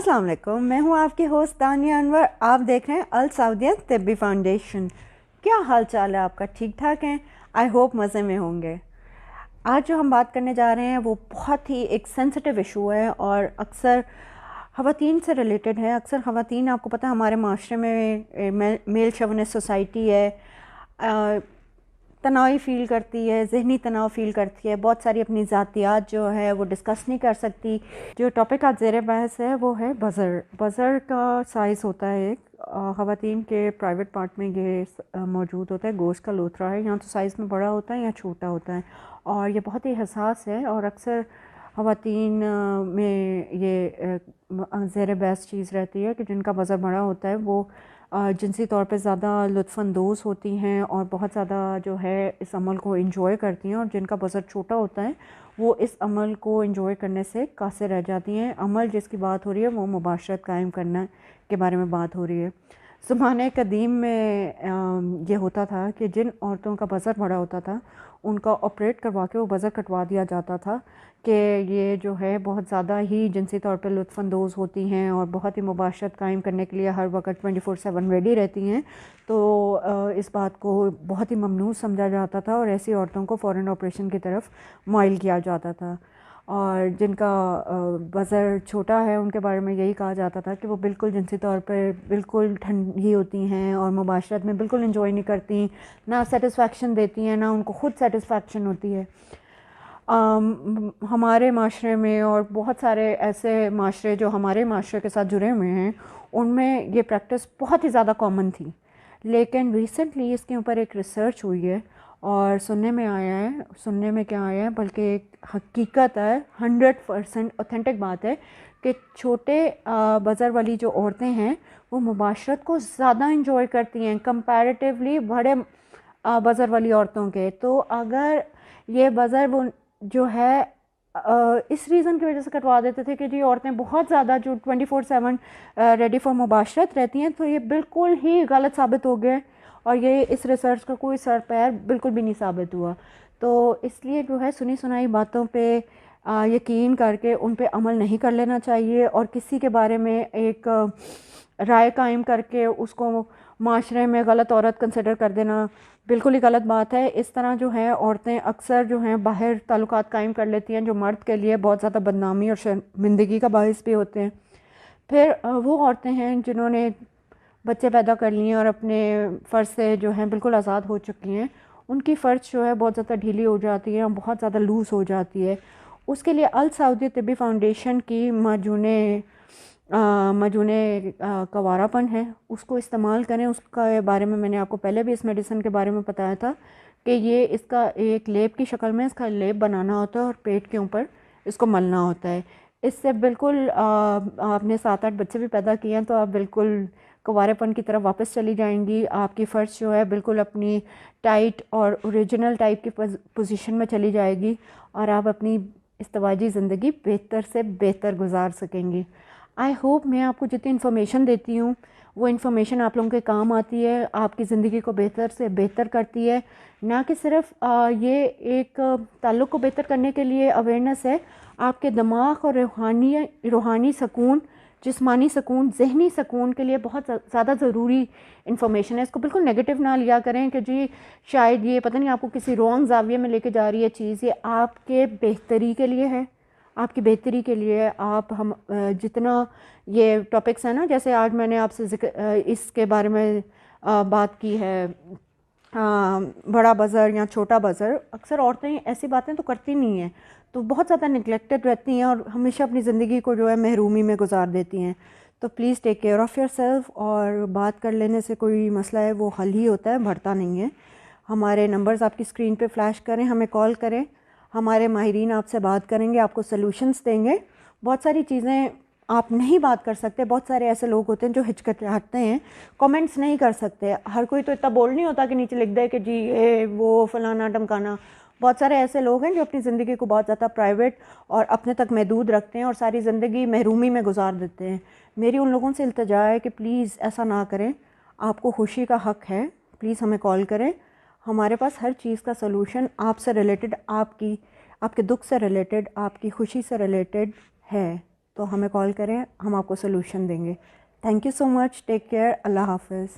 अस्सलाम वालेकुम, मैं हूँ आपकी होस्ट तानिया अनवर। आप देख रहे हैं अल सऊदिया तिब्बी फाउंडेशन। क्या हाल चाल है आपका? ठीक ठाक हैं? आई होप मज़े में होंगे। आज जो हम बात करने जा रहे हैं वो बहुत ही एक सेंसिटिव इशू है और अक्सर ख़वातीन से रिलेटेड है। अक्सर ख़वातीन, आपको पता है, हमारे माशरे में मेल शोविनिस्ट सोसाइटी है, तनाव फ़ील करती है, ज़हनी तनाव फ़ील करती है, बहुत सारी अपनी ज़ातियात जो है वो डिस्कस नहीं कर सकती। जो टॉपिक आज ज़ेर बहस है वो है बज़र। बज़र का साइज़ होता है एक, ख़वातीन के प्राइवेट पार्ट में ये मौजूद होता है, गोश्त का लोथरा है। यहाँ तो साइज़ में बड़ा होता है या छोटा होता है और ये बहुत ही हसास है और अक्सर ख़वातीन में ये ज़ेर बहस चीज़ रहती है कि जिनका बज़र बड़ा होता है वो जिनसी तौर पे ज़्यादा लुत्फ़अंदोज़ होती हैं और बहुत ज़्यादा जो है इस अमल को एंजॉय करती हैं, और जिनका बज़र छोटा होता है वो इस अमल को एंजॉय करने से कासिर रह जाती हैं। अमल जिसकी बात हो रही है वो मुबाशरत कायम करना के बारे में बात हो रही है। ज़माने कदीम में ये होता था कि जिन औरतों का बज़र बड़ा होता था उनका ऑपरेट करवा के वो बज़र कटवा दिया जाता था कि ये जो है बहुत ज़्यादा ही जिनसी तौर पे लुत्फ़अंदोज़ होती हैं और बहुत ही मुबाशरत कायम करने के लिए हर वक्त 24/7 रेडी रहती हैं। तो इस बात को बहुत ही ममनू समझा जाता था और ऐसी औरतों को फ़ौरन ऑपरेशन की तरफ माइल किया जाता था। और जिनका बज़र छोटा है उनके बारे में यही कहा जाता था कि वो बिल्कुल जिनसी तौर पर बिल्कुल ठंडी होती हैं और मुबाशरत में बिल्कुल एंजॉय नहीं करती, ना सेटिस्फेक्शन देती हैं, ना उनको खुद सेटिस्फेक्शन होती है। हमारे माशरे में और बहुत सारे ऐसे माशरे जो हमारे माशरे के साथ जुड़े हुए हैं उनमें ये प्रैक्टिस बहुत ही ज़्यादा कॉमन थी, लेकिन रिसेंटली इसके ऊपर एक रिसर्च हुई है और सुनने में क्या आया है बल्कि एक हकीकत है, 100% ऑथेंटिक बात है कि छोटे बज़र वाली जो औरतें हैं वो मुबाशरत को ज़्यादा इंजॉय करती हैं कंपैरेटिवली बड़े बज़र वाली औरतों के। तो अगर ये बज़र वो जो है इस रीज़न की वजह से कटवा देते थे कि जी औरतें बहुत ज़्यादा जो 24/7 रेडी फॉर मुबाशरत रहती हैं, तो ये बिल्कुल ही गलत साबित हो गया और ये इस रिसर्च का कोई सर पैर बिल्कुल भी नहीं साबित हुआ। तो इसलिए जो है सुनी सुनाई बातों पे यकीन करके उन पे अमल नहीं कर लेना चाहिए और किसी के बारे में एक राय कायम करके उसको माशरे में गलत औरत कंसिडर कर देना बिल्कुल ही गलत बात है। इस तरह जो है औरतें अक्सर जो हैं बाहर ताल्लुकात कायम कर लेती हैं जो मर्द के लिए बहुत ज़्यादा बदनामी और शर्मिंदगी का बायस भी होते हैं। फिर वो औरतें हैं जिन्होंने बच्चे पैदा कर लिए और अपने फ़र्ज से जो हैं बिल्कुल आज़ाद हो चुकी हैं, उनकी फ़र्ज जो है बहुत ज़्यादा ढीली हो जाती है और बहुत ज़्यादा लूज़ हो जाती है। उसके लिए अल सऊदी तिब्बी फाउंडेशन की मजूने कवारापन है, उसको इस्तेमाल करें। उसका बारे में मैंने आपको पहले भी इस मेडिसिन के बारे में बताया था कि ये इसका एक लेप की शक्ल में इसका लेप बनाना होता है और पेट के ऊपर इसको मलना होता है। इससे बिल्कुल आपने 7-8 बच्चे भी पैदा किए हैं तो आप बिल्कुल कुंवारेपन की तरफ वापस चली जाएंगी। आपकी फ़र्श जो है बिल्कुल अपनी टाइट और ओरिजिनल टाइप की पोजीशन में चली जाएगी और आप अपनी इज़्तिवाजी ज़िंदगी बेहतर से बेहतर गुजार सकेंगी। आई होप मैं आपको जितनी इन्फॉर्मेशन देती हूँ वो इन्फॉर्मेशन आप लोगों के काम आती है, आपकी ज़िंदगी को बेहतर से बेहतर करती है। ना कि सिर्फ ये एक ताल्लुक़ को बेहतर करने के लिए अवेयरनेस है, आपके दिमाग और रूहानी सुकून, जिस्मानी सुकून, ज़हनी सुकून के लिए बहुत ज़्यादा ज़रूरी इन्फॉर्मेशन है। इसको बिल्कुल नेगेटिव ना लिया करें कि जी शायद ये पता नहीं आपको किसी रॉन्ग ज़ाविये में लेके जा रही है चीज़। ये आपके बेहतरी के लिए है, आपकी बेहतरी के लिए। आप हम जितना ये टॉपिक्स हैं ना, जैसे आज मैंने आपसे इसके बारे में बात की है, बड़ा बज़र या छोटा बज़र, अक्सर औरतें ऐसी बातें तो करती नहीं हैं, तो बहुत ज़्यादा निगलेक्टेड रहती हैं और हमेशा अपनी ज़िंदगी को जो है महरूमी में गुजार देती हैं। तो please take care of yourself. और बात कर लेने से कोई मसला है वो हल ही होता है, बढ़ता नहीं है। हमारे नंबर्स आपकी स्क्रीन पे फ्लैश करें, हमें कॉल करें, हमारे माहिरीन आपसे बात करेंगे, आपको सॉल्यूशंस देंगे। बहुत सारी चीज़ें आप नहीं बात कर सकते, बहुत सारे ऐसे लोग होते हैं जो हिचकिचाते हैं, कमेंट्स नहीं कर सकते। हर कोई तो इतना बोल नहीं होता कि नीचे लिख दे कि जी ये वो फलाना ढमकाना। बहुत सारे ऐसे लोग हैं जो अपनी ज़िंदगी को बहुत ज़्यादा प्राइवेट और अपने तक महदूद रखते हैं और सारी ज़िंदगी महरूमी में गुजार देते हैं। मेरी उन लोगों से इल्तिजा है कि प्लीज़ ऐसा ना करें, आपको खुशी का हक़ है। प्लीज़ हमें कॉल करें, हमारे पास हर चीज़ का सलूशन आपसे रिलेटेड, आपके दुख से रिलेटेड, आपकी खुशी से रिलेटेड है। तो हमें कॉल करें, हम आपको सोल्यूशन देंगे। Thank you so much, take care, Allah हाफ़िज़।